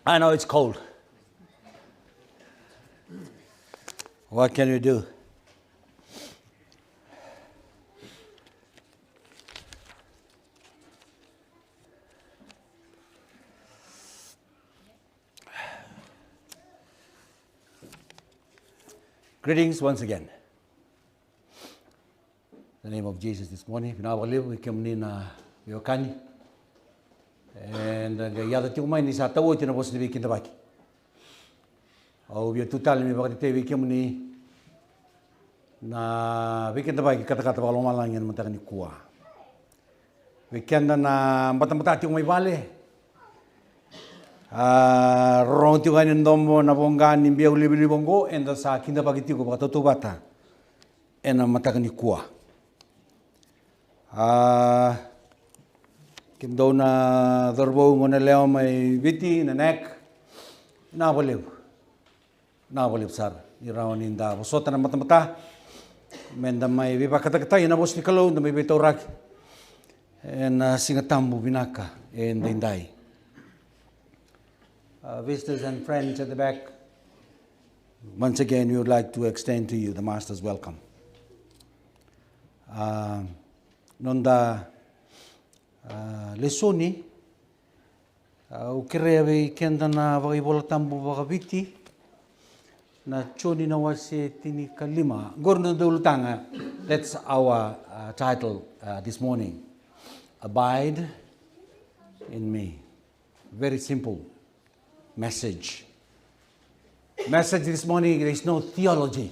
I know it's cold. What can we do? Greetings once again. In the name of Jesus this morning, we came in Yokani. And the other two mine is at the wood in a was the week in the back. Oh, we are to tell me about the TV community. Na week in the bike, Katakata Malang and Matanikua. We can then Matamatati my valley. Rontugan in Dombo, Navongan, in Biolibongo, and the Sakinda Bagitico, Batotubata, and a Matanikua. Kindona Dorbo, Moneleo, my viti in the neck. Now believe, sir. You're around in the Sotana Matamata. Menda my Vivakata in a Bosnicalo, the Mibitorak, and sing a tambu vinaka and then die. Visitors and friends at the back, once again, we would like to extend to you the Master's welcome. Nonda lesoni, ukirewe kenda na waibola tambu wakaviti, na choni na wase tini kalima. Gorno dulutanga, that's our title this morning. Abide in me. Very simple. Message this morning, there is no theology.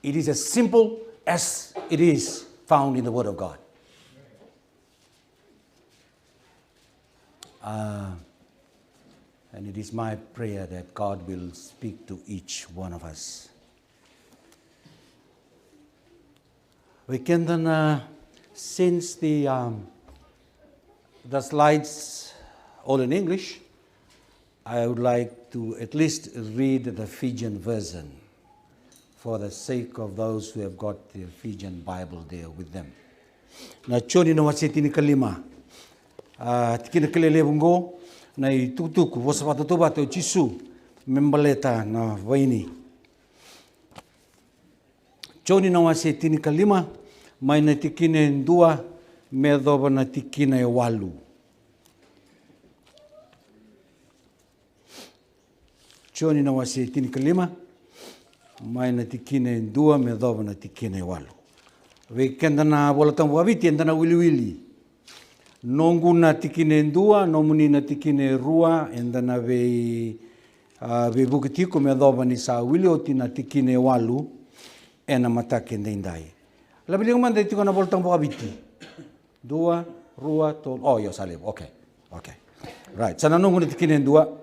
It is as simple as it is found in the Word of God. And it is my prayer that God will speak to each one of us. We can then, since the slides all in English, I would like to at least read the Fijian version for the sake of those who have got the Fijian Bible there with them. Na choni na wasiti ni kalima. Tikina kalele bungo na tutuku vosa patutuba te chisu membaleta na vaini. Choni na wasiti ni kalima mai na tikine ndua me doba na tikine walu. Choni na wasi tini kalima, mai na tikine dua me doba na tikine walu. We kenda na bolatang wabiti enda na wili. Nongu na tikine dua, nomuni na tikine rua, enda na we bukitiko me doba ni sa wili oti na tikine walu, ena matake ndai. Labili kumanda itiko na bolatang wabiti. Dua, rua, tol. Oh, yo salib. Okay. Right. Sana nongu na tikine dua.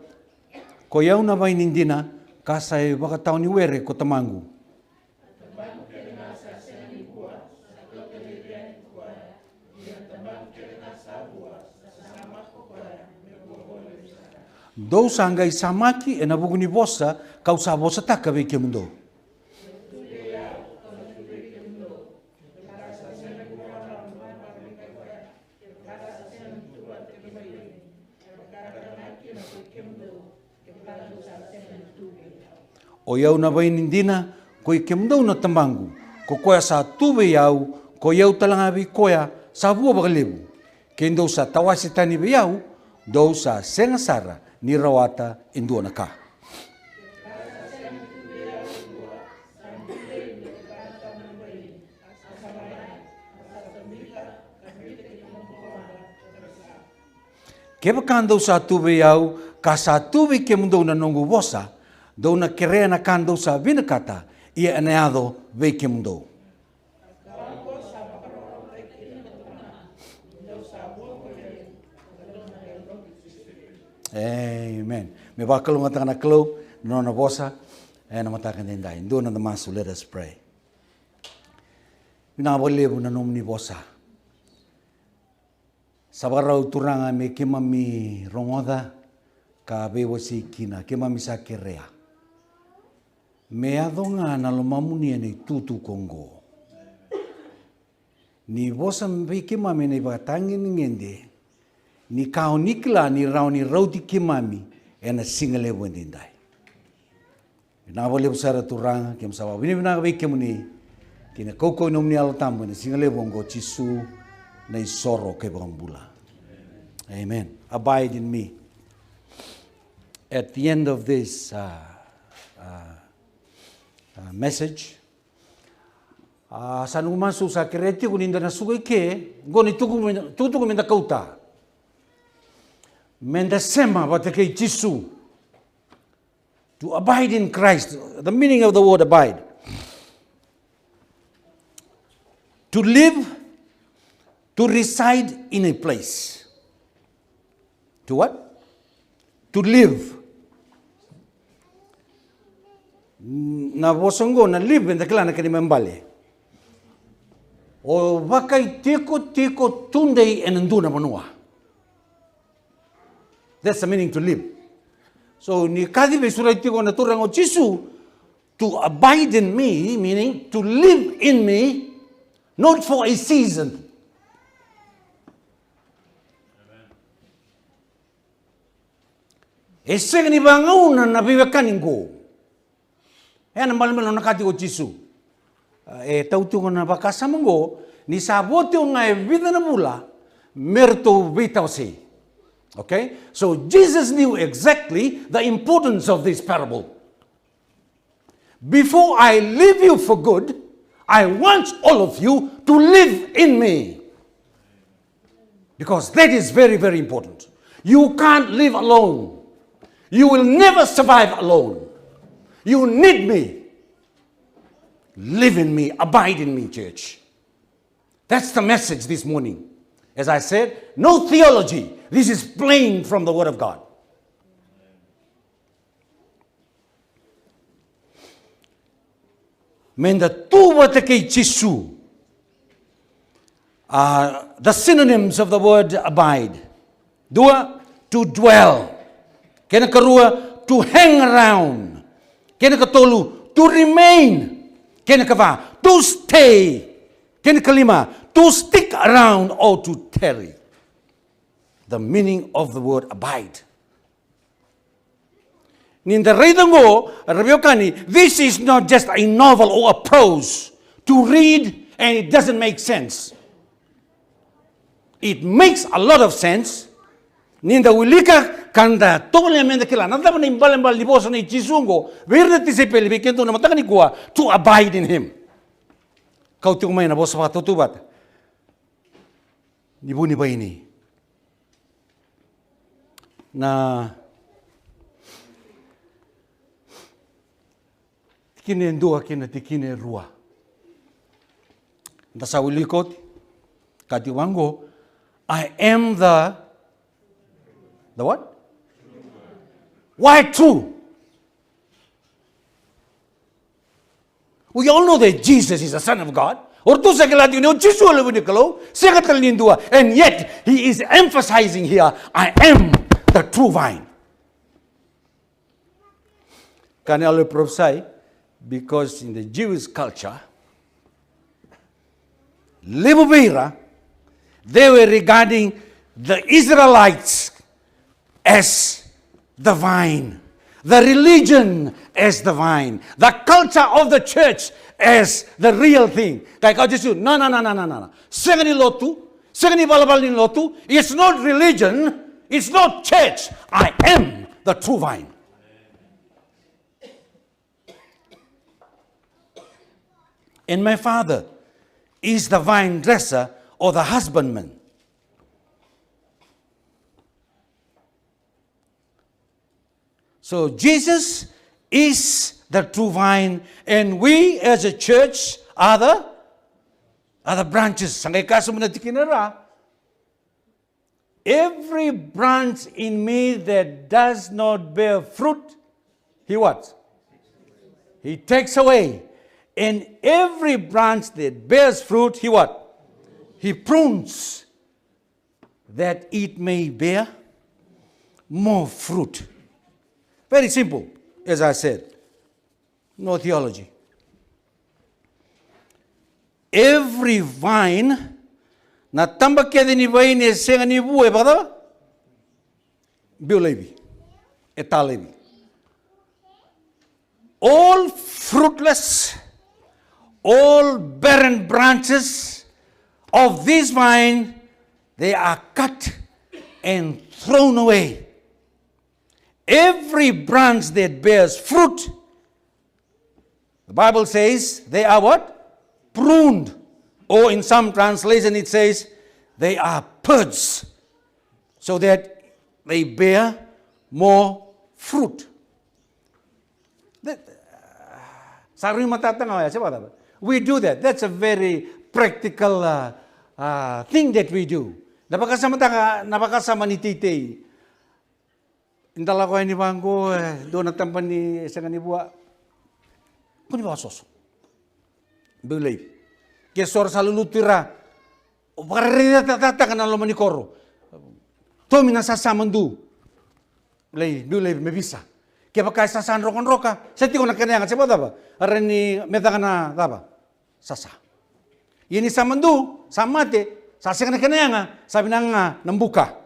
Ko iau na vai nindina, kasa e wakatau ni were ko tamangu. Dou sangai samaki e na bugu ni bosa, kau sa bosa taka vei ke mundo. O iau na vai nindina, ko i ke mundau na tamangu, ko koea sa tuwe iau, ko iau talangawi koea sa vua bakalebu. Ke ndou sa tawasi tani be iau, dou sa sengasara ni rawata indua na ka. Ke bakandau sa tuwe iau, ka sa tuwe ke mundau na nongu wosa, dou na kerea na kandau sa vinakata, ia aneado vei ke mundo. Amen. Me wakalunga tanga klo, nona vosa, e na mataka nendai. Ndona the masu, let us pray. Minawalevu na nomni vosa. Sabarau turanga me kemami rongoda, ka bewasi kina, kemami sa kerea. Me adonga na lomamuni nei tutu Kongo. Ni vosa me kemami nei batangi ngende, ni kao nikla ni rau ni rauti kimami ena singale wendindai. Na wale usara turanga kem sawa vini vina wei kemuni kina koko nomni alatam ena singale wongo chisu na isoro ke bambula. Amen. Abide in me. At the end of this message, sa nung masu sa kereti kuninda na sugay ke, goni tutuku menda kauta. Menda sema bata kay Jisu. To abide in Christ. The meaning of the word abide. To live, to reside in a place. To what? To live. Na bosongo na live in the clan kani membale. O wakai tiko tunday enanduna manua. That's the meaning to live. So ni kadi be surai tiko na turang o Jisu, to abide in me, meaning to live in me, not for a season. Ese ni bangauna na bibekanin ko. Yan ang malamang nakati ko Jisu. Tautungan na bakasama ko, ni sabote yung nga vida na mula, merto bitaw si. Okay? So Jesus knew exactly the importance of this parable. Before I leave you for good, I want all of you to live in me. Because that is very, very important. You can't live alone. You will never survive alone. You need me. Live in me, abide in me, church. That's the message this morning. As I said, no theology. This is plain from the Word of God. Menda tuwata kay Jisu. The synonyms of the word abide. Dua, to dwell. Kena karua, to hang around. Kena katolu, to remain. Kena kava, to stay. Kena kalima, to stick around or to tarry. The meaning of the word abide. Ninda reidango, rabiokani, this is not just a novel or a prose to read and it doesn't make sense. It makes a lot of sense. Ninda ulika kanda tole menda kila nanda ba nimbal liboso ni Jisungo verde ti sepeli bikento na mataka ni kuwa to abide in him. Kau tu mai na bosa pa tutubat. Ni buni ba ini? Na tikine ndua kina tikine rua. Ndasa ulikot kati wango I am the what? Why true? We all know that Jesus is the Son of God. And yet, he is emphasizing here, I am the true vine. Can I prophesy? Because in the Jewish culture, Libera, they were regarding the Israelites as the vine, the religion as the vine, the culture of the church as the real thing. Kaya kau Jesu, no. Segani lotu, segani balabal lotu, it's not religion, it's not church. I am the true vine. And my Father is the vine dresser or the husbandman. So Jesus is the true vine, and we as a church are the branches. Every branch in me that does not bear fruit, he what? He takes away. And every branch that bears fruit, he what? He prunes, that it may bear more fruit. Very simple, as I said. No theology. Every vine, na tamba kia ni vine senga ni bue bada, biulevi, etalevi. All fruitless, all barren branches of this vine, they are cut and thrown away. Every branch that bears fruit, the Bible says, they are what? Pruned. Or in some translation it says, they are purged, so that they bear more fruit. We do that. That's a very practical thing that we do. Napakasama ni Titay. Indala ko ni bangko doon natampan ni isang anibuwa. Kuni ba soso? Believe. Kesor sa lulutira. O pararida tatata ka na lomani koro. Tomi na sasamandu. Believe me visa. Kaya pa kaya sasan rokon roka. Sa tiko na kanayang at siya ba? Aran ni meta ka na daba. Sasa. Yini samandu, samate, sasya ka na kanayang sabi na nga nambuka.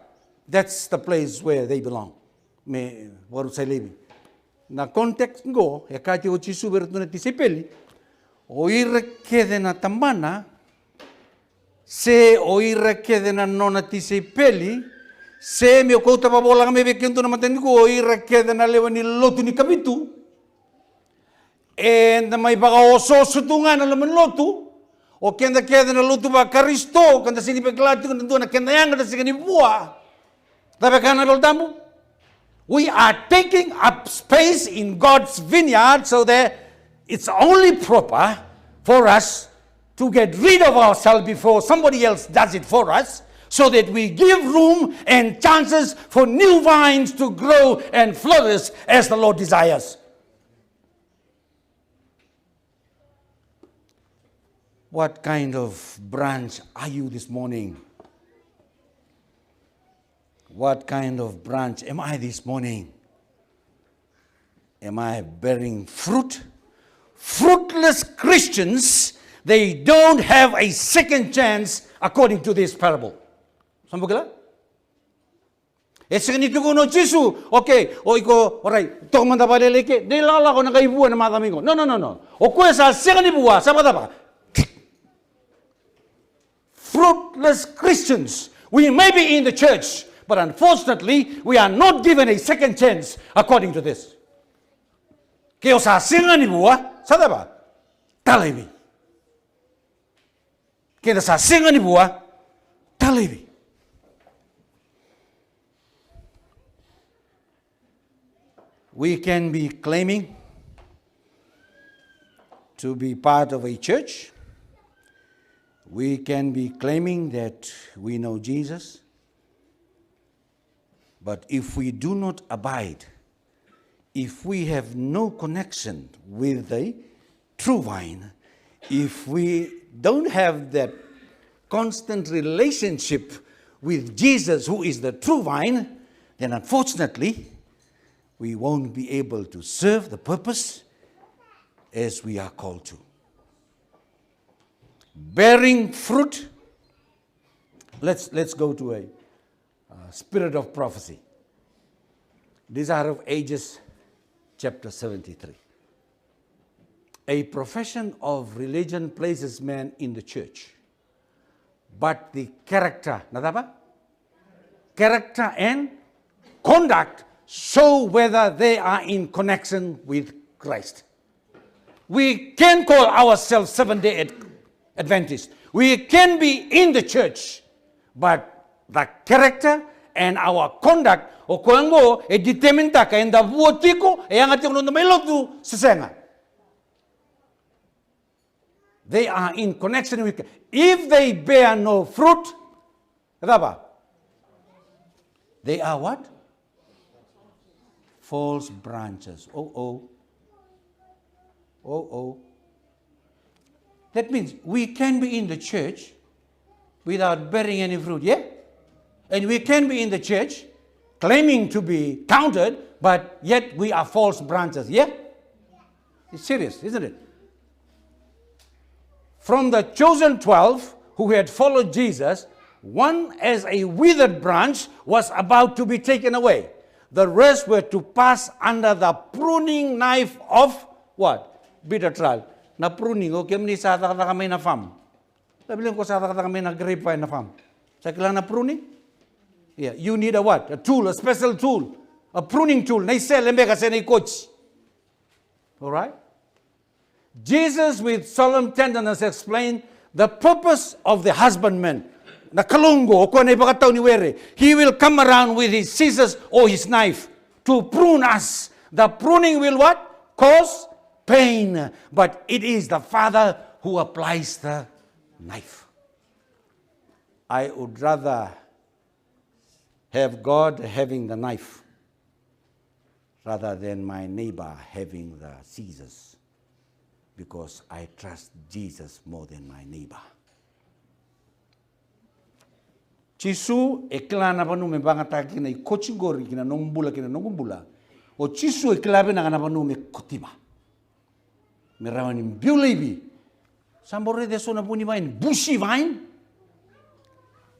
That's the place where they belong. Me waru sa lebi. Na context go, ya kati o chisu bertu na tisipeli, o irrekede na tambana, se o irrekede na nona tisipeli, se me kota pa bola kami bekento na mateni ko, o irrekede na lewa ni lotu ni kabitu, and may baka oso sutungan na laman lotu, o kenda na lotu ba karisto, kanda sinipeklati kanda doon na kenda yang kanda sigani buwa, tabi ka na loltamu. We are taking up space in God's vineyard so that it's only proper for us to get rid of ourselves before somebody else does it for us, so that we give room and chances for new vines to grow and flourish as the Lord desires. What kind of branch are you this morning? What kind of branch am I this morning? Am I bearing fruit? Fruitless Christians, they don't have a second chance according to this parable. Sampo kila? Second ito ko no Jisu. Okay, o iko, alright, ito man tapa leleke, nilala ko na kaibuan na mga kamigo. No. O kuya sa second ibuwa, sa ba? Fruitless Christians. We may be in the church, but unfortunately, we are not given a second chance according to this. Kaya sa singa ni buwa, sa ba? Talebi. Kaya sa singa ni buwa, talebi. We can be claiming to be part of a church. We can be claiming that we know Jesus. But if we do not abide, if we have no connection with the true vine, if we don't have that constant relationship with Jesus, who is the true vine, then unfortunately, we won't be able to serve the purpose as we are called to. Bearing fruit, let's go to a spirit of prophecy. Desire of Ages, chapter 73. A profession of religion places man in the church, but the character, character and conduct show whether they are in connection with Christ. We can call ourselves Seventh-day Adventist. We can be in the church, but the character and our conduct o kuango e determinta ka enda vuotiko e anga tino no melotu sesenga. They are in connection with. If they bear no fruit, they are what? False branches. Oh. That means we can be in the church without bearing any fruit, yeah? And we can be in the church claiming to be counted, but yet we are false branches, yeah? It's serious, isn't it? From the chosen 12 who had followed Jesus, one as a withered branch was about to be taken away. The rest were to pass under the pruning knife of what? Bitter trial. Na pruning, okay, mni sa kata kami na farm. Sabi ko sa kata kami na grapevine na farm. Sa kailangan na pruning? Yeah, you need a what? A tool, a special tool. A pruning tool. Na isel, lembe kasi na coach. Alright? Jesus with solemn tenderness explained the purpose of the husbandman. Nakalunggo, o kung ipakataw ni Were, he will come around with his scissors or his knife to prune us. The pruning will what? Cause pain. But it is the Father who applies the knife. I would rather have God having the knife rather than my neighbor having the scissors, because I trust Jesus more than my neighbor. Chisu eklana panu me bangata kina I kochingori kina nombula kina nongumbula. O chisu eklabe na kana panu me kotima. Me rawani biulebi. Sambore de sona puni vine, bushy vine.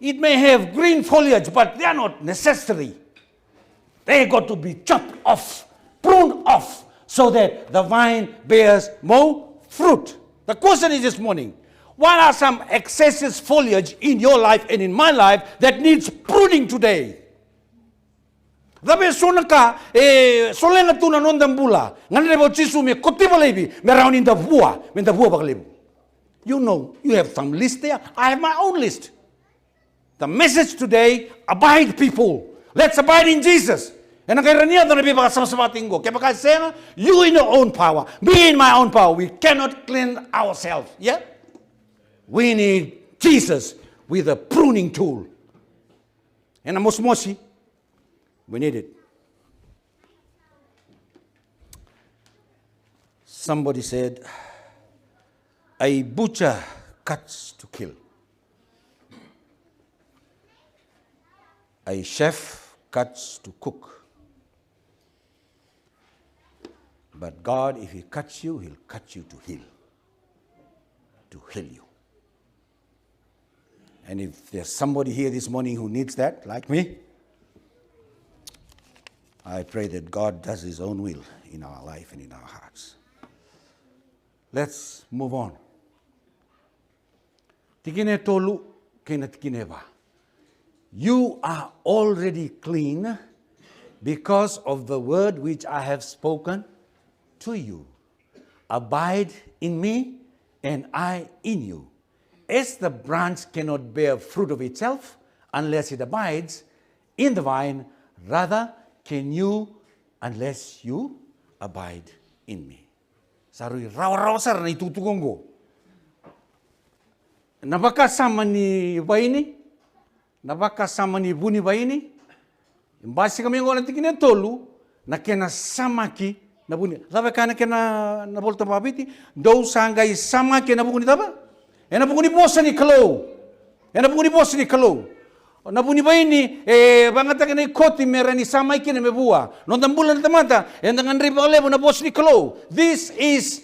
It may have green foliage, but they are not necessary. They got to be chopped off, pruned off, so that the vine bears more fruit. The question is this morning, what are some excessive foliage in your life and in my life that needs pruning today? Dabe sonaka solenga tuna nondam bula ngane bo chisu me kotiba lebi me round in the bua baglebu. You know, you have some list there. I have my own list. The message today, abide people. Let's abide in Jesus. And nakarania do nabi baka sama tinggo. Kaya baka senga, you in your own power, me in my own power. We cannot cleanse ourselves. Yeah? We need Jesus with a pruning tool. And Mosmosi, we need it. Somebody said, a butcher cuts to kill. A chef cuts to cook. But God, if He cuts you, He'll cut you to heal you. And if there's somebody here this morning who needs that, like me, I pray that God does His own will in our life and in our hearts. Let's move on. Tikine tolu kena tikine ba. You are already clean because of the word which I have spoken to you. Abide in me and I in you. As the branch cannot bear fruit of itself unless it abides in the vine, rather can you unless you abide in me. Sarui raw sar na itutugongo. Nabakasama ni baini, nabakasama ni buni baini. Basi kami ngolan tikine tolu na kena samaki na buni. Sabe kana kena na bolta babiti, do sangai samaki na buni taba? Na buni bosa ni kalo. Na buni bosa ni kalo. Na buni baini bangata kena koti merani samaki na mebua. Nondam bulan tamata, dengan riba lebo na bosa ni kalo. This is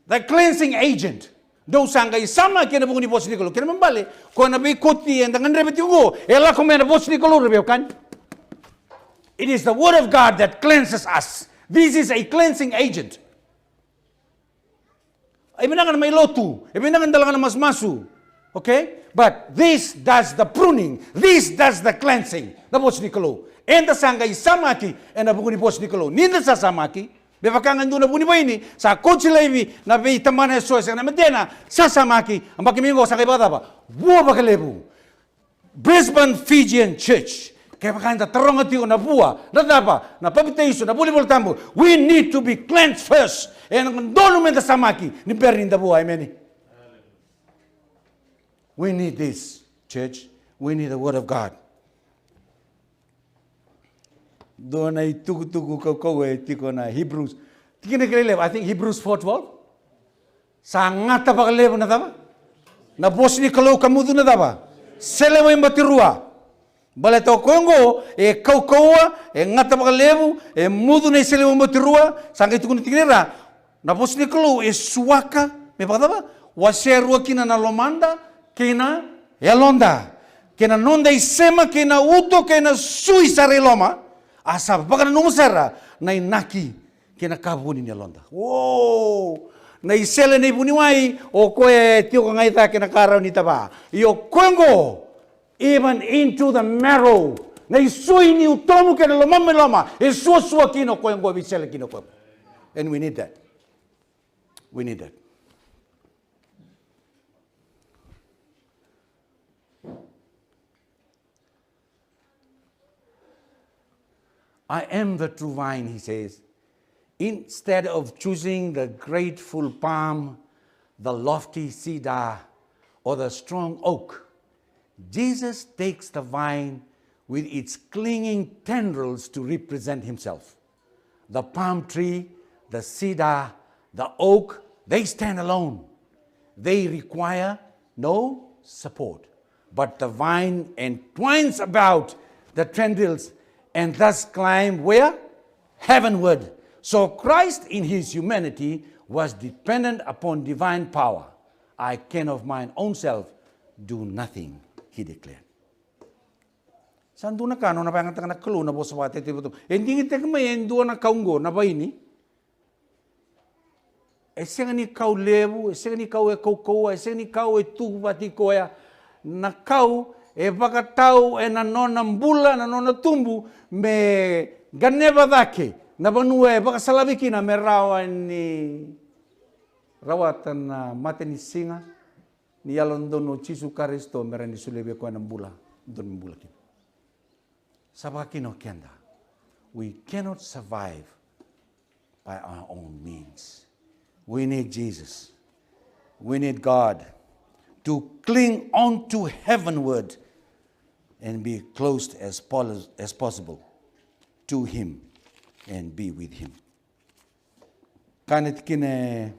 the cleansing agent. Do sangai sama kena buni bosa ni kalo. Kena membalik. Ko na bi koti dengan riba tiugo. Ela ko mena bosa ni kalo rebe kan? It is the word of God that cleanses us. This is a cleansing agent. Ibinangan may lotu. Ibinangan dalaga na masmasu. Okay? But this does the pruning. This does the cleansing. The boss ni kalo. And the sangai samaki. And the buni boss ni kalo. Ninda sa samaki. Bevakangan doon na buni ba ini. Sa kotsi levi. Na be tamana so sa na medena. Sa samaki. Ang bakimingo sa kibata ba. Buwa ba kalebu. Brisbane Fijian Church. Kaya makanta tarong ati ko na buwa, na dapa, na pabitaiso, na bulibol tambo. We need to be cleansed first. And ang dono menta samaki, ni pernin da buwa, amen. We need this, church. We need the word of God. Doon ay tugu-tugu ko tiko na Hebrews. Tikina kilelev, I think Hebrews 4:12. Sa ngata pa kalevo na taba? Na boss ni kalau kamudu na taba? Selewa yung batirua. Bale to Kongo kaukaua ngata bakalevu mudu na isele mo tirua sanga itu kuni tinera na posni klo suaka me pakataba waserua kina na lomanda kina elonda kina nonda isema kina uto kina sui sare loma Asa baka na numusara na inaki kinakabuni ni londa. Oh, na isele ni buniwai o koe tio ka ngai ta kinakaraw ni taba. Yo kongo even into the marrow. Na isui ni utomu ke loma e sua kino kongo bisele kino kongo. And we need that. We need that. I am the true vine, he says. Instead of choosing the grateful palm, the lofty cedar, or the strong oak, Jesus takes the vine with its clinging tendrils to represent himself. The palm tree, the cedar, the oak, they stand alone. They require no support. But the vine entwines about the tendrils and thus climb where? Heavenward. So Christ in his humanity was dependent upon divine power. I can of mine own self do nothing, he declared. Sandu na kano na pangat na kelu na bo sa wate tibo. Ending ite kama endo na kaungo na ba ini? Ese ni kau lebu, ese ni kau e kau, ese ni kau e tu bati koya na kau e bakatau e na nona mbula na nona tumbu me ganeba dake na banue bakasalabiki na merawa ni rawatan na mate ni singa ni yalondono chisu karisto merani sulebe ko na mbula don mbula ki sabakino kenda. We cannot survive by our own means. We need Jesus. We need God to cling on to heavenward and be close as possible to him and be with him. Kanit kine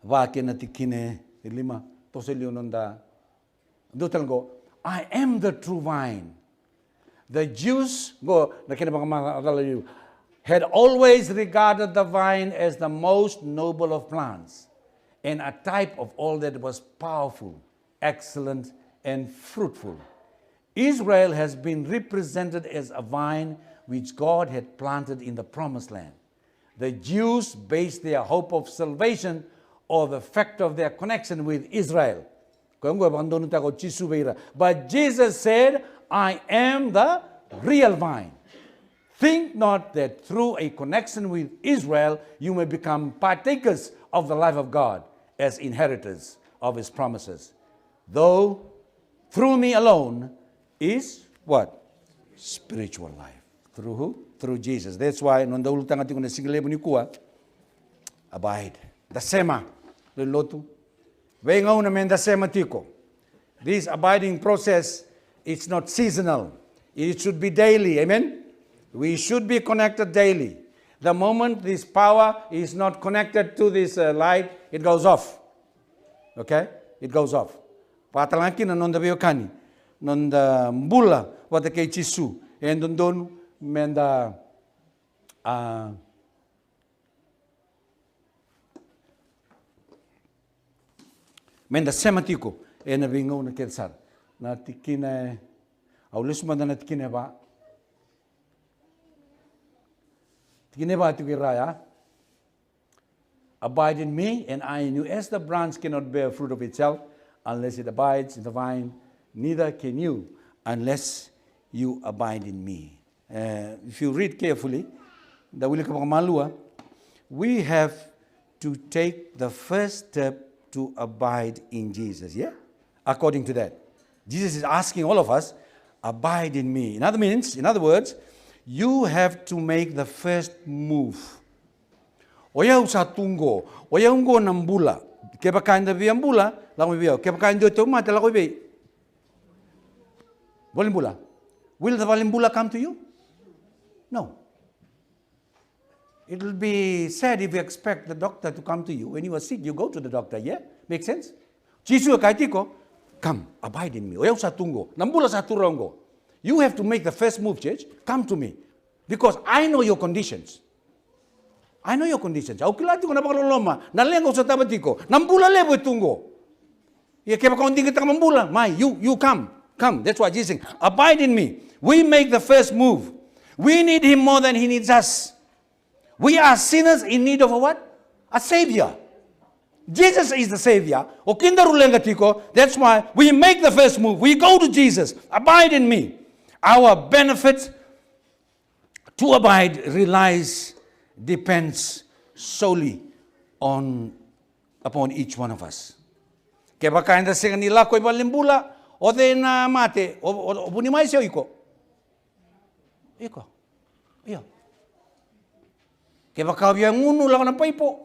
vakina tikine lima toseliononda dotelgo I am the true vine. The Jews go had always regarded the vine as the most noble of plants and a type of all that was powerful, excellent, and fruitful. Israel has been represented as a vine which God had planted in the promised land. The Jews based their hope of salvation on the fact of their connection with Israel. But Jesus said, I am the real vine. Think not that through a connection with Israel, you may become partakers of the life of God as inheritors of his promises. Though through me alone is what? Spiritual life. Through who? Through Jesus. That's why, nonda ulutang ating na singilebu ni kuwa, abide. Dasema, lolotu. Wengaw na men dasema tiko. This abiding process, it's not seasonal. It should be daily. Amen? We should be connected daily. The moment this power is not connected to this light, it goes off. Okay? It goes off. Patalaki na nonda biyokani. Nonda mbula wata kay chisu. And don menda menda sematiko. E na bingaw na kensar. Na tikina aulis manda na tikina ba. Abide in me, and I in you. As the branch cannot bear fruit of itself unless it abides in the vine, neither can you unless you abide in me. If you read carefully, we have to take the first step to abide in Jesus. Yeah? According to that. Jesus is asking all of us, abide in me. In other words, you have to make the first move. Oya usa tungo, oya ungo nambula. Kepa kainda viambula, lang bibia. Kepa kainda tomate lang bibia. Valimbula. Will the valimbula come to you? No. It will be sad if you expect the doctor to come to you. When you are sick, you go to the doctor. Yeah? Make sense? Jisu kaitiko, come, abide in me. Oya usa tungo, nambula sa turongo. You have to make the first move, church. Come to me. Because I know your conditions. I know your conditions. Au kilati ko napakaloloma. Nalengo sa tabatiko. Nambula lebo itungo. Ia kepa kaunting kita mambula. You come. Come. That's why Jesus is saying, abide in me. We make the first move. We need him more than he needs us. We are sinners in need of a what? A Savior. Jesus is the Savior. That's why we make the first move. We go to Jesus. Abide in me. Our benefit to abide depends solely upon each one of us. Kaya baka hindi sa kanila ko ibalimbula o na mate o bunimay siya iko. Iyo. Kaya baka biyang uno lang ng paipo.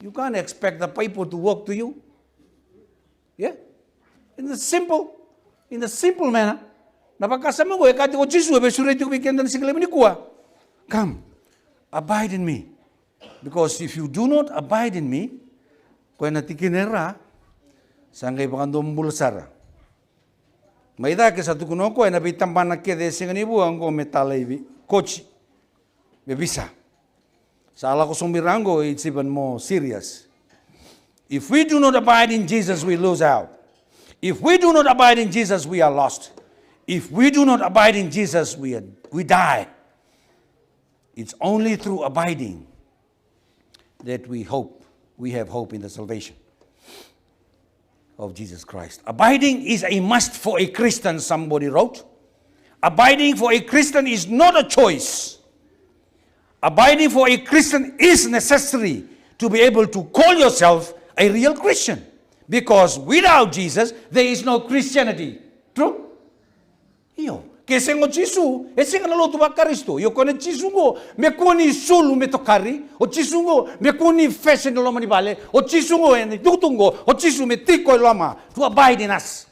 You can't expect the people to walk to you. Yeah? In the simple manner. Napagkasama ko, kati ko Jesus, besurete ko weekend na sigla ni kuha. Come, abide in me. Because if you do not abide in me, kung natikinera, sangay pa kang dumbulsara. May da sa tukuno ko, nabitampan na kede singanibu ang ko metalay kochi. Bebisa. Sa ala ko sumirango, it's even more serious. If we do not abide in Jesus, we lose out. If we do not abide in Jesus, we are lost. If we do not abide in Jesus, we die. It's only through abiding that we have hope in the salvation of Jesus Christ. Abiding is a must for a Christian, somebody wrote. Abiding for a Christian is not a choice. Abiding for a Christian is necessary to be able to call yourself a real Christian. Because without Jesus, there is no Christianity. True? Iyo. Kasi ngo Jisu, esi nga naloto ba Kristo? Yo kone Jisu ngo, me koni sulu me tokari, o Jisu ngo, me koni fashion lo manibale, o Jisu ngo en tutungo, o Jisu me tiko lama to abide in us.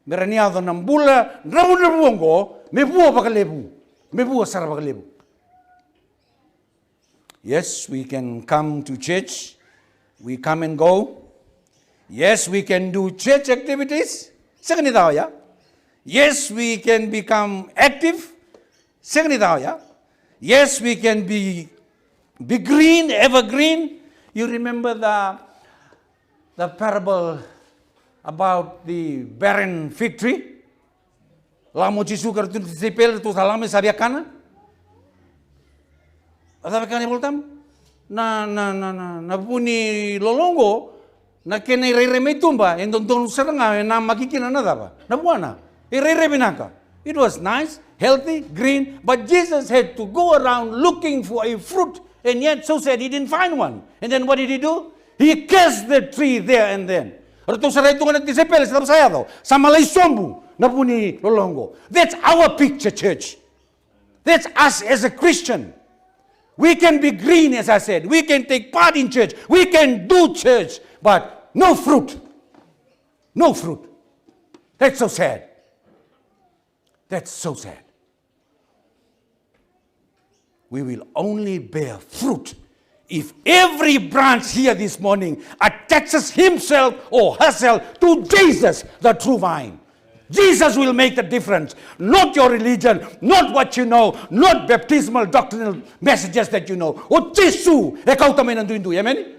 Meraniado ng bula, ramu me buo bakalebu. Me buo sara bakalebu. Yes, we can come to church. We come and go. Yes, we can do church activities. Yes, we can become active. Yes, we can be green, evergreen. You remember the parable about the barren fig tree? Lamo chisukar tu sipel tu salame sabiakana? Ada kani boltam na puni lolongo na kene rere tumba en don seranga na makikina na daba na buana rere binaka. It was nice, healthy, green, but Jesus had to go around looking for a fruit, and yet so said he didn't find one. And then what did he do? He cursed the tree there and then. Roto saray tu ngat disepel sa sayado sa malay sombu na puni lolongo. That's our picture, church. That's us as a Christian. We can be green, as I said. We can take part in church. We can do church. But no fruit. No fruit. That's so sad. That's so sad. We will only bear fruit if every branch here this morning attaches himself or herself to Jesus, the true vine. Jesus will make the difference. Not your religion, not what you know, not baptismal doctrinal messages that you know. O Jesu, ikaw tamay nanduindu. Amen?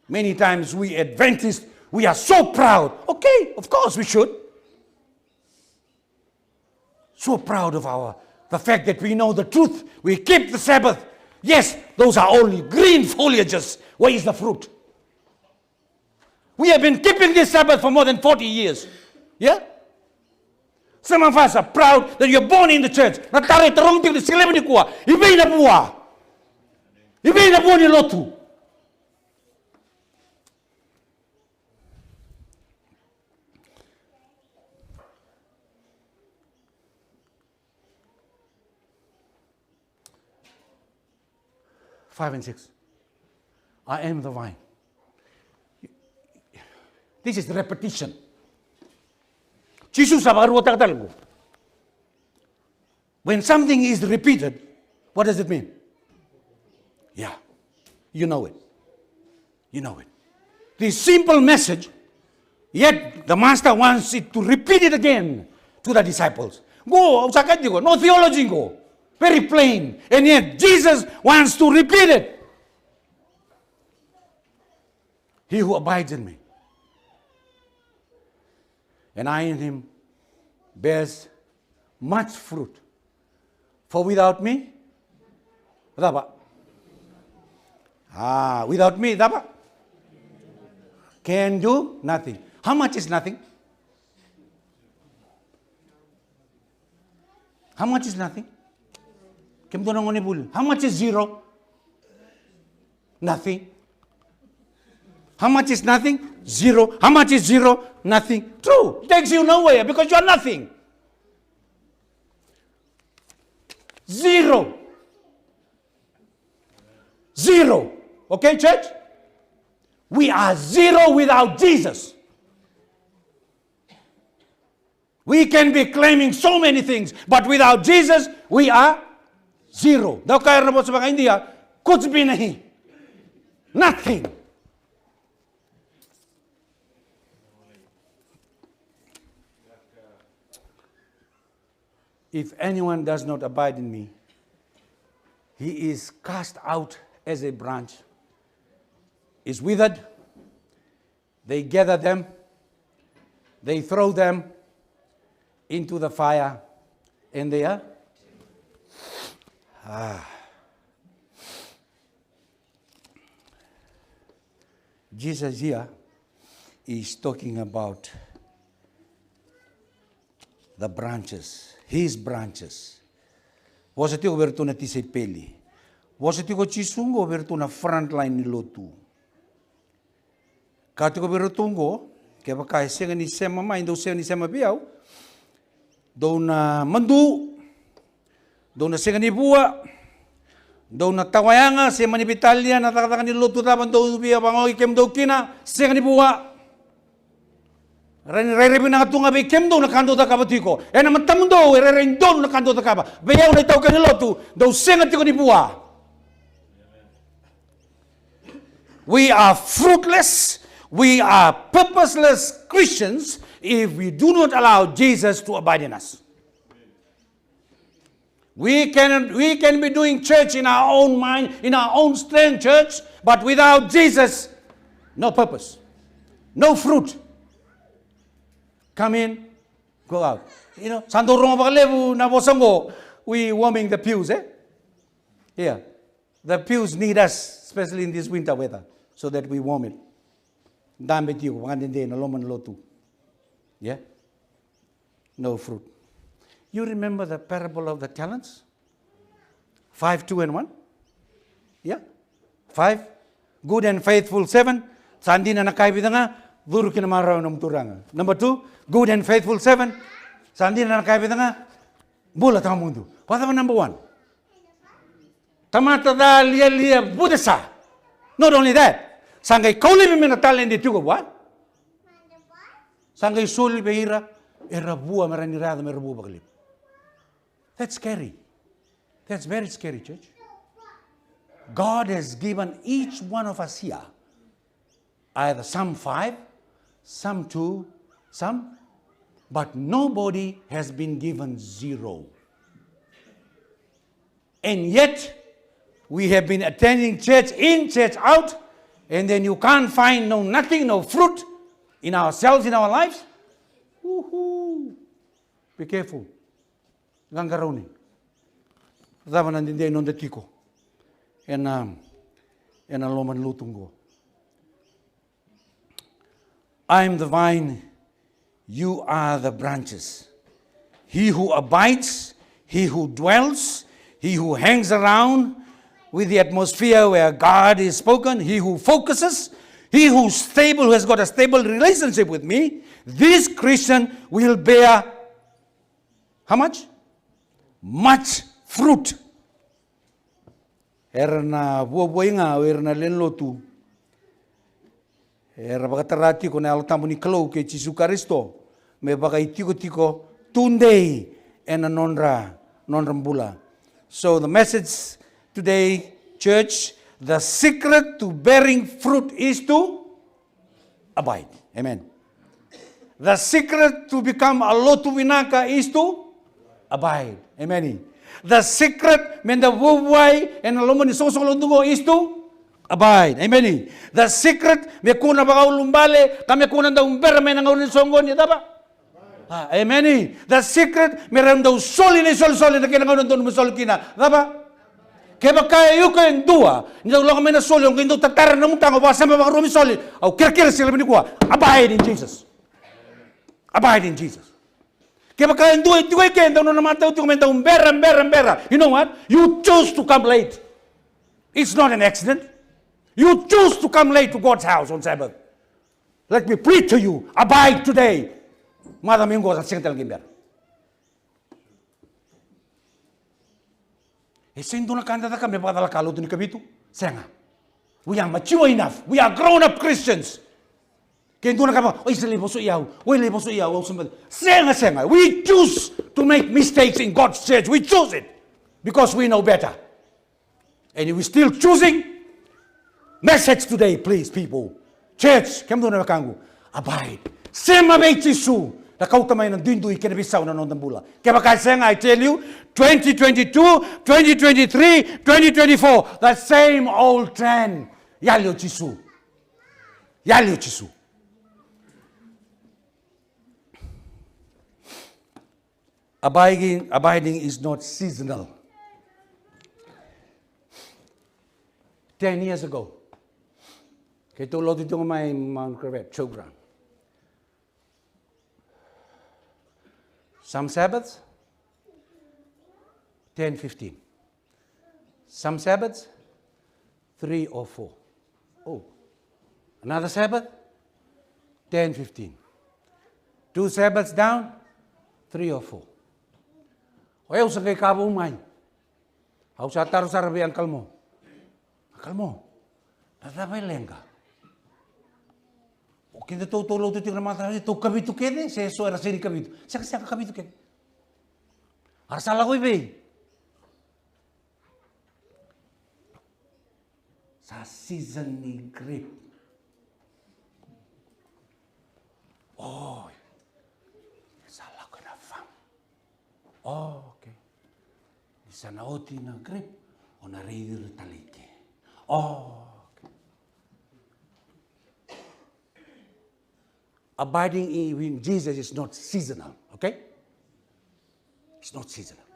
Many times we Adventists, we are so proud. Okay, of course we should. So proud of the fact that we know the truth. We keep the Sabbath. Yes, those are only green foliages. Where is the fruit? We have been keeping this Sabbath for more than 40 years. Yeah? Some of us are proud that you're born in the church. Natare tarong tingin sila ni kuwa. Ibay na buwa. Ibay na buwa ni lotu. Five and 6. I am the vine. This is repetition. When something is repeated, what does it mean? Yeah, you know it. You know it. This simple message, yet the master wants it to repeat it again to the disciples. No theology, go. Very plain. And yet Jesus wants to repeat it. He who abides in me, and I in him, bears much fruit. For without me, dapat. Without me, dapat. Can do nothing. How much is nothing? How much is nothing? How much is zero? Nothing. How much is nothing? Zero. How much is zero? Nothing. True. It takes you nowhere because you are nothing. Zero. Zero. Okay, church? We are zero without Jesus. We can be claiming so many things, but without Jesus, we are zero. Daw kaya na po sa mga India, kuch bhi nahi. Nothing. If anyone does not abide in me, he is cast out as a branch, is withered. They gather them, they throw them into the fire, and they are. Jesus here is talking about the branches, his branches. Was it over to na tisay peli? Was it ko chisungo over to na front line ni lotu? Katiko over tungo, kaya baka senga ni sema ma, indo senga ni sema biyaw, do na mandu, do na senga ni buwa, do na tawayanga, sema ni Bitalia, natakataka ni lotu taban do biya bangoy kem do kina, senga ni buwa. Re-rebi na katunga be kem do na kando da kabatiko. E na matamundo, re-rein do na kando da kaba. Beyaw na itaw ka ni lotu, do senga tiko ni buwa. We are fruitless, we are purposeless Christians if we do not allow Jesus to abide in us. We can be doing church in our own mind, in our own strength, church, but without Jesus, no purpose, no fruit. Come in, go out. You know, Sandorong Bakalevu na Bosango, we warming the pews, eh? Yeah. The pews need us, especially in this winter weather, so that we warm it. Dami tiyo, pangandinde, naloman lotu. Yeah? No fruit. You remember the parable of the talents? 5, 2, and 1? Yeah? 5, good and faithful 7. Sandi na nakaibida nga, duro kinamaraw ng turanga. Number 2, good and faithful 7. Sandi na nakaibida nga, bulat ang mundo. What about number 1? Tamata da lia budesa. Not only that, sangay kauli mi minatalen di tugo what? Sangay sul behira erabua maranirada merabu baglip. That's scary. That's very scary, church. God has given each one of us here either some 5, some 2, some, but nobody has been given 0. And yet, we have been attending church in, church out, and then you can't find nothing, no fruit in ourselves, in our lives. Woohoo! Be careful. Gangaroni. Tama nandinde non detiko. En loman lutungo. I am the vine, you are the branches. He who abides, he who dwells, he who hangs around with the atmosphere where God is spoken, he who focuses, he who's stable, who has got a stable relationship with me, this Christian will bear how much? Much fruit. Erna buoinga erna lenlotu. Era bagatarati ko na altamu ni klo ke Jesu Kristo. Me bagai tiko tunday and nonra bula. So the message today, church, the secret to bearing fruit is to abide. Amen. The secret to become a lotu vinaka is to abide. Amen. The secret men the wuway and alomani sosolondungo is to abide. Amen. The secret me kuna baka ulumbale kami kuna da umbera men ang unin songo ni daba. Amen. The secret, meron daw soli na kinanganon doon masoli kina. Diba? Kaya kaya yung kayong dua, hindi lang kami na soli, yung kayong tataran ng mutang, o baka sa mga rumi soli, o kira-kira sila minikuha. Abide in Jesus. Abide in Jesus. Kaya kaya yung dua, ito kayo kaya, doon na naman tayo, bera. You know what? You choose to come late. It's not an accident. You choose to come late to God's house on Sabbath. Let me plead to you, abide today. Mada minggu sa sing tel gimber. Sendo na kanda ta kami padala kalu tu ni kabitu. Senga. We are mature enough. We are grown up Christians. Kendo na kama, oi sele bosu iau. Senga. We choose to make mistakes in God's church. We choose it because we know better. And we still choosing. Message today, please, people. Church, kamo na kangu. Abide. Sema be Jesu. Na kau tamay ng dindui kinabisaw na nong bula. Kaya baka senga, I tell you, 2022, 2023, 2024, the same old trend. Yalyo Jesu. Abiding is not seasonal. 10 years ago, kaya tulad ito ng may Mount Cravat program. Some Sabbaths, 10, 15. Some Sabbaths, 3 or 4. Oh, another Sabbath, 10, 15. 2 Sabbaths down, 3 or 4. Ayaw sa kay kabo umay. Ayaw sa taro sa rabi ang kalmo. Natabay lenga. O kinda tutulo tu tingnan mata tu kabitu kene, seso era sini kabitu. Saka kabitu kene. Arsala ko ibe. Sa season ni grape. Oh. Sala ko na fam. Oh, okay. Isa na oti na grape o na reidir talite. Oh. Abiding in Jesus is not seasonal, okay? It's not seasonal.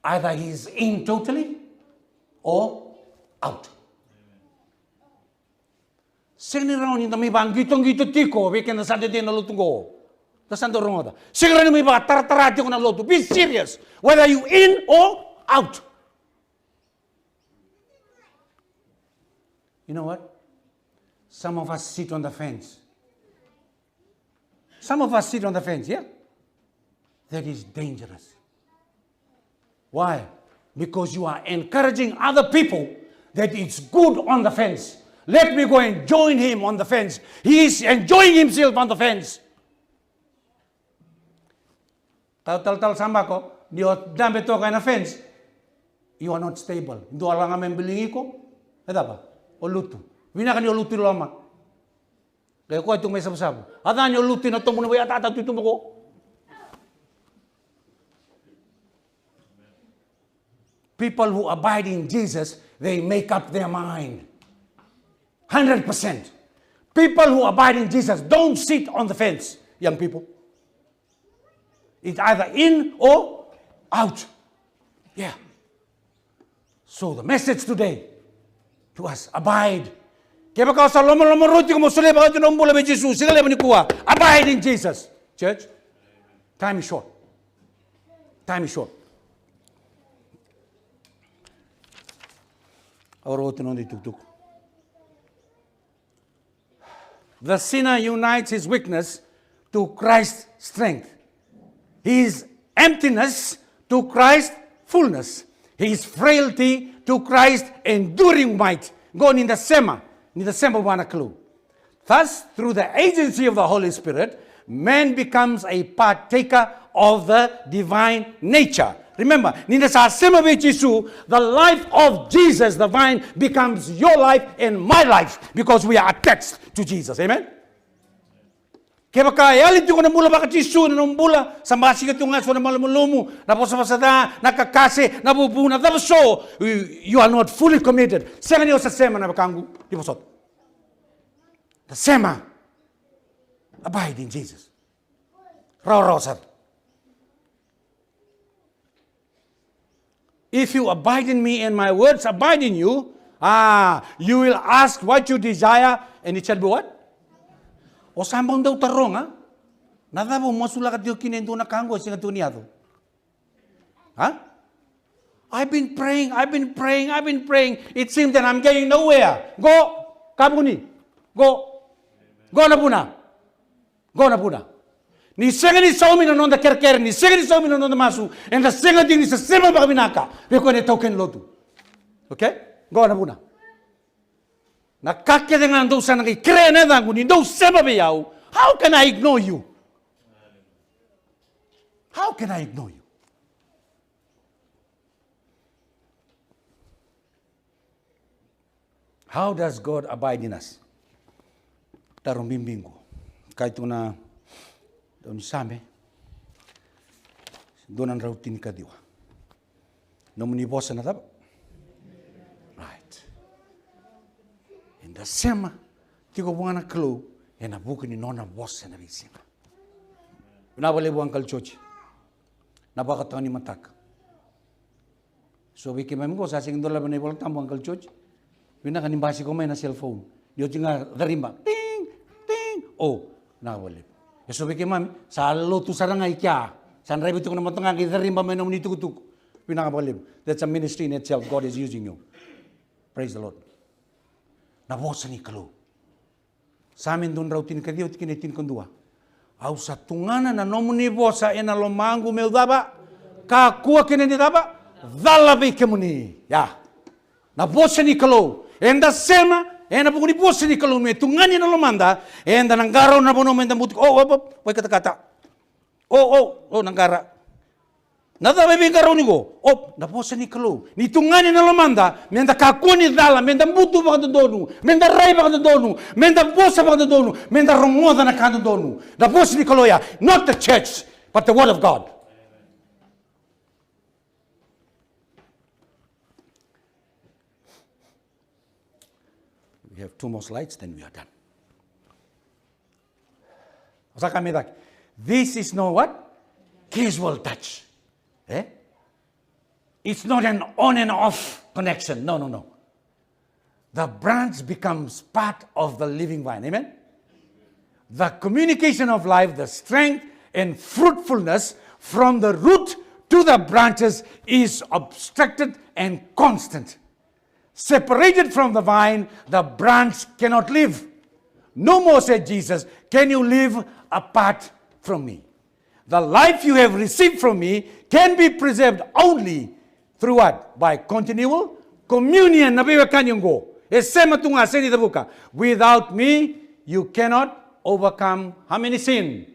Either he's in totally or out. Sini raw ni may bang gitong-gito tiko, weekend na Sunday din na lutong ko. Tasando rongoda. Siguro ni may ba tartarati ko na luto. Be serious. Whether you in or out. You know what? Some of us sit on the fence. Yeah? That is dangerous. Why? Because you are encouraging other people that it's good on the fence. Let me go and join him on the fence. He is enjoying himself on the fence. Tal sama ko, di o dambe to na fence. You are not stable. Hindi alang nga membelingi ko. Eda ba? O luto. Wina ka niyo luto lama. Kaya ko itong may sabsab. Ada niyo luto na itong muna ba yata ito mo ko. People who abide in Jesus, they make up their mind. 100%. People who abide in Jesus don't sit on the fence, young people. It's either in or out. Yeah. So the message today to us, abide. Kaya baka sa lomo-lomo roti ko mo suli baka tinong bula may Jesus. Sila leban ni kuha. Abide in Jesus. Church, time is short. The sinner unites his weakness to Christ's strength. His emptiness to Christ's fullness. His frailty to Christ's enduring might. Gone in the sema wana clue. Thus, through the agency of the Holy Spirit, man becomes a partaker of the divine nature. Remember, nina sa sema be Jesu, the life of Jesus, the vine, becomes your life and my life because we are attached to Jesus. Amen? Kaya baka yalit yung mula baka Jesu na numbula sa masigat yung nga so na malumulomu na po sa masada nakakase nabubuna so you are not fully committed. Sema niyo sa sema na bakangu di posot. The sema Abide in Jesus. Raw, sir. If you abide in me and my words abide in you, you will ask what you desire and it shall be what? O sambang daw tarong, ha? Nadabo mo sulakat yung kinendo na kango singa tuniado. Ha? I've been praying. It seems that I'm getting nowhere. Go, kabuni. Go na puna. Ni senga ni saumi na nonda kerker, ni senga ni saumi na nonda masu, and the senga din sa sema bakabinaka. Beko ne token lotu. Okay? Go na puna. Nakakya dengan do sana kay krena dangu ni do sema beyaw. How can I ignore you? How can I ignore you? How does God abide in us? Tarong bimbing ko. Kahit na doon same, doon ang rautin ka diwa. Nomunibosa na taba. Right. And the same, tiko bunga na clue, and a book ni nona boss na bisima. Pinabali buang kalchochi. Napakatawa ni matak. So wikimam ko, sasing doon laban na iwalang tambuang kalchochi. Pinakanimbasi ko may na cellphone. Diyo nga darimba. Ting! Oh, nakawalip. So wikimam, sa loto sarangay kya. San rebito ko na matanga, kaya darimba may naman itukutuk. Pinakabalip. That's a ministry in itself. God is using you. Praise the Lord. Nabosa ni kalo. Sa amin doon raw tinikadiyo, tikinitin kondua. Aw sa tungana na nomuni bosa ena lomangu meu daba, kakua kineni daba, dalabi kemuni. Ya. Nabosa ni kalo. Enda sema, enda bukuni bosa ni kalo me tungani na lomanda, enda nanggaraw na bono menda butik. Way kata-kata. Nanggara. Nada bebe ngaraw ni go. Nabosa ni kalo. Ni tungani na lomanda, menda kakua ni dala, menda butu ba kada donu, menda rai ba kada donu, menda bosa ba kada donu, menda romoda na kada donu. Nabosa ni kalo ya, not the church, but the word of God. We have 2 more slides, then we are done. This is no what? Casual touch. It's not an on and off connection. No. The branch becomes part of the living vine. Amen? The communication of life, the strength and fruitfulness from the root to the branches is obstructed and constant. Separated from the vine, the branch cannot live. No more, said Jesus, can you live apart from me. The life you have received from me can be preserved only through what? By continual communion. Without me, you cannot overcome how many sin?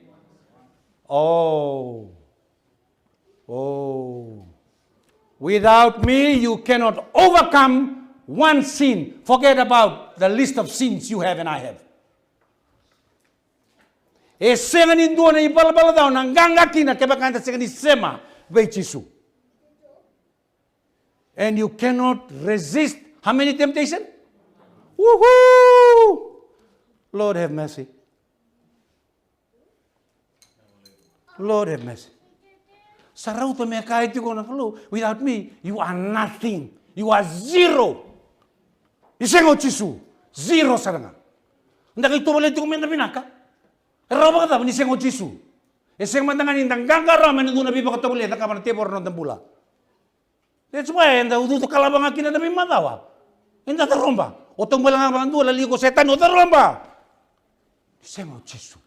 Without me, you cannot overcome one sin. Forget about the list of sins you have and I have. And you cannot resist how many temptations? Woohoo! Lord have mercy. Lord have mercy. Without me, you are nothing. You are zero. Isengo chisu. Zero saranga. Ndaki tuwale tu kumenda binaka. Rawa kata ni sengo chisu. Iseng mandangan indang gangara menunduna biba katawale taka mana tebor non tembula. That's why enda udu kalabang akin na bimadawa. Enda taromba. Otong balang abang dua lali ko setan taromba. Isengo chisu.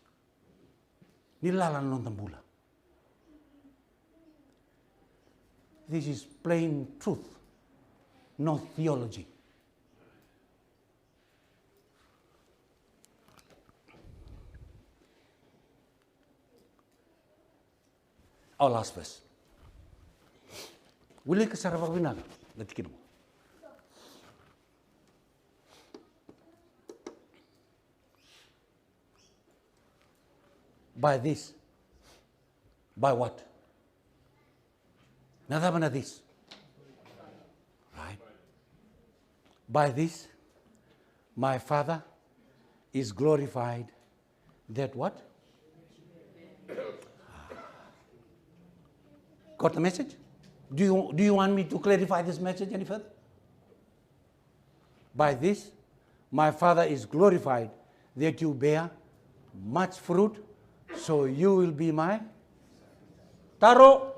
Nilalan non tembula. This is plain truth, not theology. Our last verse. Wili ka sarap binag. Natikin mo. By this. By what? Nada na this. Right? By this, my Father is glorified that what? Got the message? Do you want me to clarify this message any further? By this, my Father is glorified, that you bear much fruit, so you will be my Taro.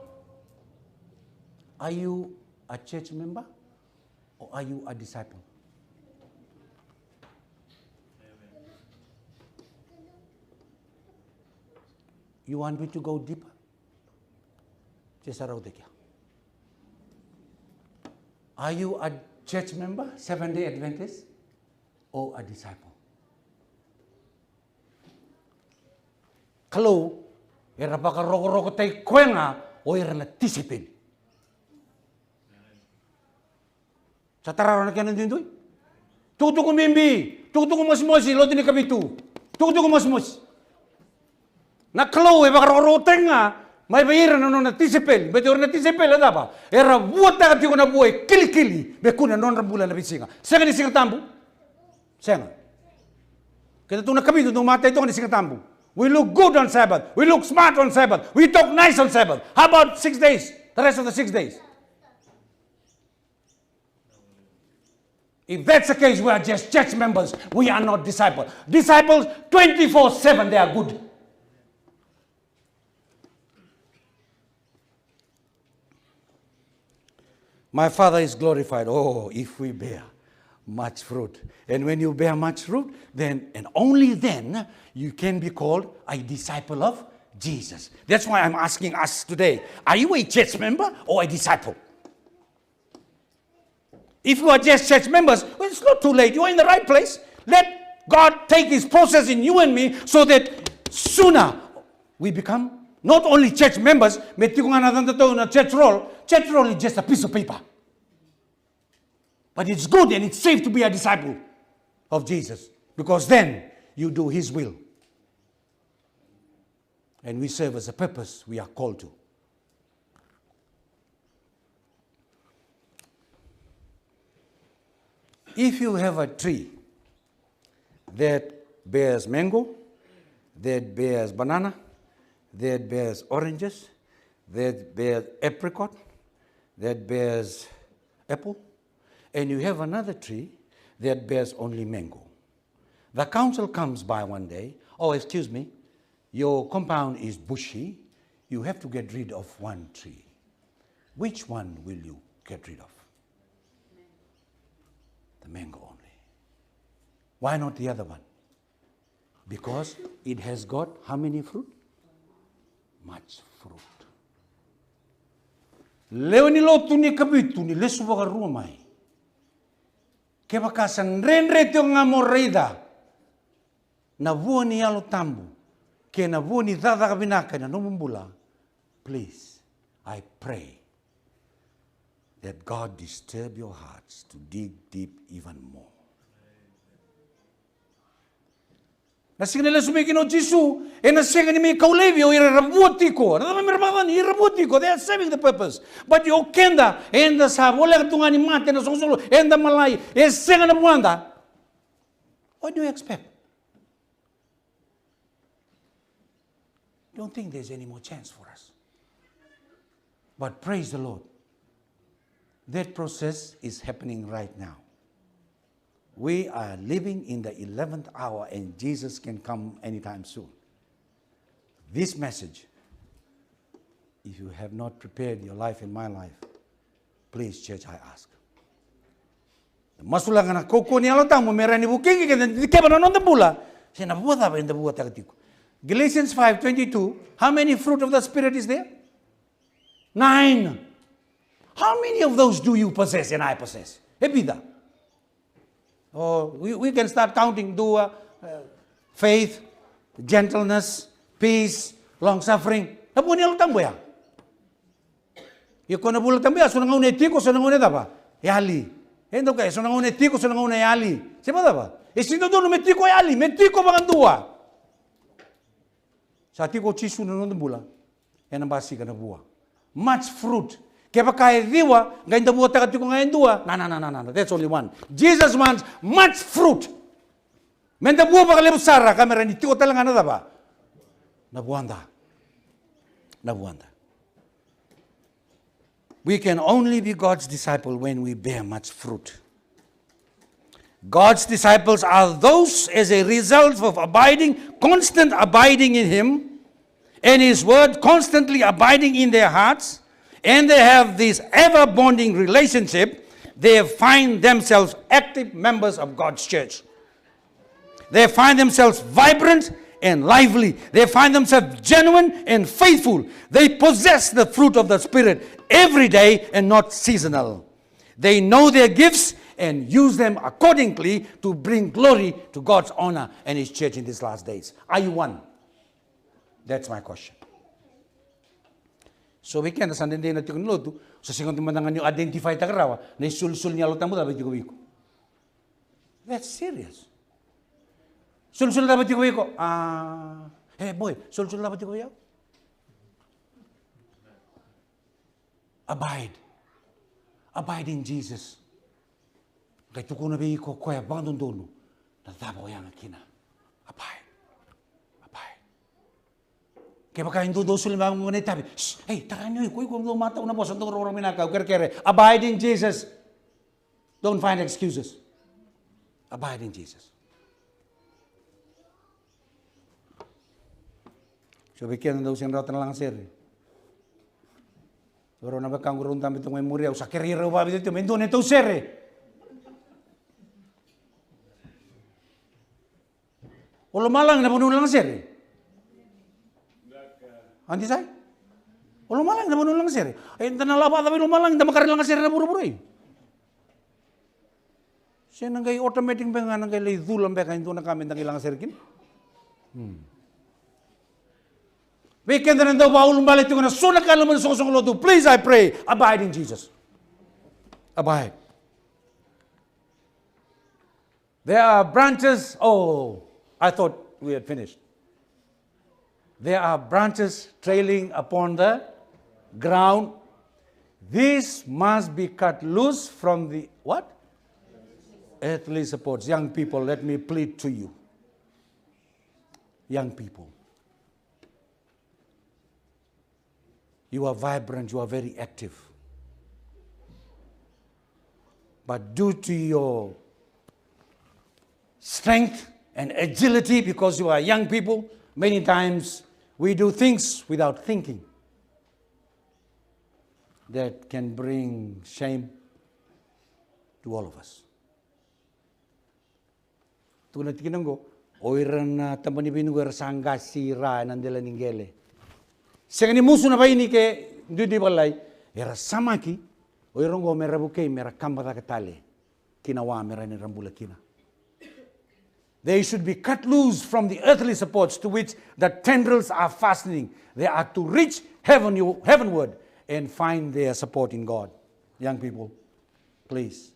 Are you a church member or are you a disciple? You want me to go deeper? Are you a church member, Seventh-day Adventist, or a disciple? Kalau era baka roko tay kwenga o era na tisipin. Sa tararo na kanan din doy. Tutu ko mimbi, tutu ko masmosi, lo din kabitu. Tutu ko masmos. Na kalau e baka roko tenga, may bayiran na tisipin. Beto na tisipin ada ba? Era buat ta ti ko na buhay kili-kili. Be kuna non rambula na bisinga. Senga ni singa tambu. Senga. Kita tu na kabitu no mata ito ni singa tambu. We look good on Sabbath. We look smart on Sabbath. We talk nice on Sabbath. How about 6 days? The rest of the 6 days? If that's the case, we are just church members. We are not disciples. Disciples, 24/7, they are good. My Father is glorified. Oh, if we bear much fruit. And when you bear much fruit, then and only then you can be called a disciple of Jesus. That's why I'm asking us today, are you a church member or a disciple? If you are just church members, well, it's not too late. You are in the right place. Let God take His process in you and me so that sooner we become not only church members, but church roll. Church roll is just a piece of paper. But it's good and it's safe to be a disciple of Jesus, because then you do His will. And we serve as a purpose we are called to. If you have a tree that bears mango, that bears banana, that bears oranges, that bears apricot, that bears apple, and you have another tree that bears only mango. The council comes by one day, oh, excuse me, your compound is bushy, you have to get rid of one tree. Which one will you get rid of? The mango only. Why not the other one? Because it has got how many fruit? Much fruit. Leo ni lotu ni kabitu ni lesu baka rumai. Ke baka san renre te nga morida. Na vua ni alo tambu. Ke na vua ni dada kabinaka na numumbula. Please, I pray that God disturb your hearts to dig deep even more. Nasing nila sumikin o Jisu, nasing ni may kaulevi o irabuti ko. They are serving the purpose. But you kenda, enda sa wala katunga ni mate na sungsulo, enda malay, senga na buwanda. What do you expect? Don't think there's any more chance for us. But praise the Lord. That process is happening right now. We are living in the 11th hour and Jesus can come anytime soon. This message, if you have not prepared your life and my life, please, church, I ask. Masula nga na koko ni alota mo merani bukingi ke keba na nonda bula. Siya na buwa ba inda buwa tagatiko. Galatians 5:22. How many fruit of the Spirit is there? 9. How many of those do you possess and I possess? Ebida. Oh, we can start counting. Faith, gentleness, peace, long-suffering. Napunin lang tambo ya. Yung na bulat tambo ya, so nangauna etiko, so nangauna daba. Yali. Endo kaya, so nangauna etiko, so nangauna yali. Siapa daba? Sino doon metiko yali, metiko bang dua. Sa tiko chisu na nung bula, yan ang basi ka na buwa. Much fruit. Kaya kaya diwa, ngayon dabuwa tagat yung ngayon dua. No. That's only one. Jesus wants much fruit. Men dabuwa pa kalibos sara, kamera ni tiko talaga na daba. Nabuwanda. We can only be God's disciple when we bear much fruit. God's disciples are those as a result of constant abiding in Him and His Word, constantly abiding in their hearts, and they have this ever-bonding relationship. They find themselves active members of God's church. They find themselves vibrant and lively. They find themselves genuine and faithful. They possess the fruit of the Spirit every day and not seasonal. They know their gifts and use them accordingly to bring glory to God's honor and His church in these last days. Are you one? That's my question. So we can understand na tikun lotu sa singon timandangan yung identify ta karawa na sul niya lotang mo dapat ko. That's serious. Sul dapat ko. Hey boy, sul dapat ko. Abide in Jesus. Kay tuko na bi ko koya bang dono. Natabo yang kina. Abide. Kaya baka hindi daw sila mga ngunit tabi, hey, takan nyo, kung mataw na boss, ang turong minakaw, kere. Abide in Jesus. Don't find excuses. Abide in Jesus. So, bigyan na daw siyang rata na lang sir. Pero na bakang gurong tamit itong memorya, sa karira ba dito, mendo na ito sir. O lumalang, napuno lang sir. Anti say? O lumalang, napuno lang sir. Ay, nalaba tabi lumalang, damakari lang sir na buru-buru eh. Siya nang gay automatic ba nga nang gay lay dhulang ba kayo na kami nang ilang sir kin? Weekend na daw ba ulumbalit yung na sunak ka naman sa kusong lodo. Please, I pray, abide in Jesus. Abide. There are branches. Oh, I thought we had finished. There are branches trailing upon the ground. These must be cut loose from the what? Earthly supports. Young people, let me plead to you. Young people. You are vibrant, you are very active. But due to your strength and agility, because you are young people, many times we do things without thinking that can bring shame to all of us. Tulad kinanggo, oiran na tamani binugar sangga sira nandela ningele. Segani musu na baini ke dudi balai era samaki oiran go merabuke mera kambata katale kinawa mera ni rambula kina. They should be cut loose from the earthly supports to which the tendrils are fastening. They are to reach heavenward and find their support in God. Young people, please.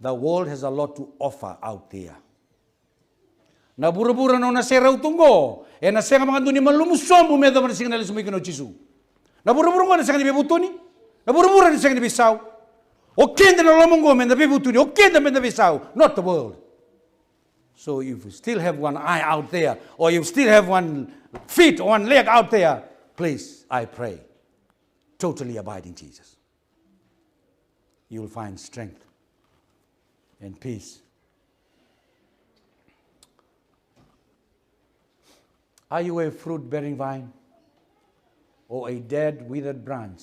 The world has a lot to offer out there. Nabura-bura na nasera utungo. E nasera mga duni malumusom bumeda man signal sumiko no Jesu. Nabura-bura na siya ni bebutuni. Nabura-bura na siya ni bisaw. O kenda na lamongo men na bebutuni. O kenda men na bisaw. Not the world. So if you still have one eye out there, or you still have one feet or one leg out there, please, I pray, totally abide in Jesus. You will find strength and peace. Are you a fruit-bearing vine or a dead, withered branch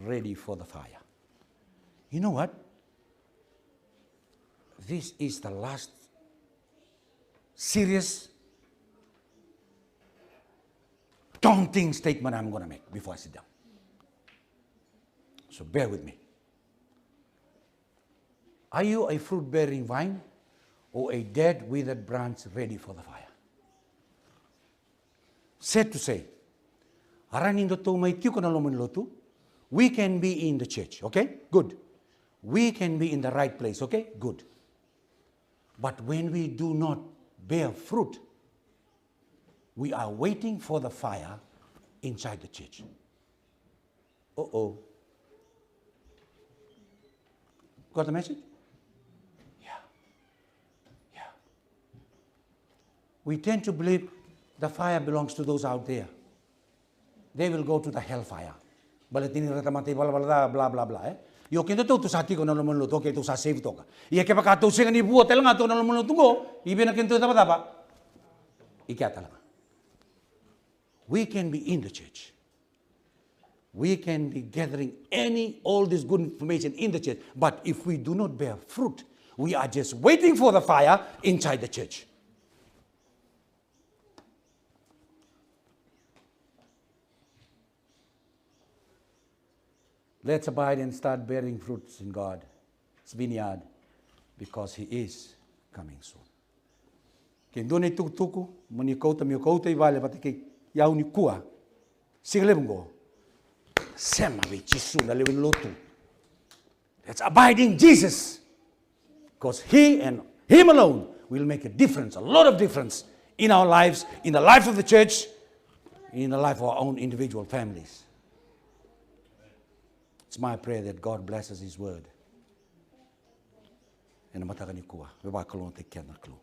ready for the fire? You know what? This is the last serious, daunting statement I'm going to make before I sit down. So bear with me. Are you a fruit-bearing vine or a dead, withered branch ready for the fire? Sad to say, we can be in the church, okay? Good. We can be in the right place, okay? Good. But when we do not bear fruit, we are waiting for the fire inside the church. Uh-oh. Got the message? Yeah. We tend to believe the fire belongs to those out there. They will go to the hellfire. Baletini rata mati bla bla bla Yo kento tu sati ko na lo mo to ke tu sa save to ka. Ia ke paka tu singa ni buo telenga to na lo mo tungo, ibe na kento tapa. Ika talaga. We can be in the church. We can be gathering all this good information in the church. But if we do not bear fruit, we are just waiting for the fire inside the church. Let's abide and start bearing fruits in God's vineyard because He is coming soon. Ke ndone tuku, moni kouta mi kouta I vale pate ke yau ni kua. Sigale bungo. Sema we Jisu na lewe lotu. Let's abide in Jesus. Because He and Him alone will make a difference, a lot of difference in our lives, in the life of the church, in the life of our own individual families. It's my prayer that God blesses His word. And mataka ni kua. We ba kalon te kiana klu.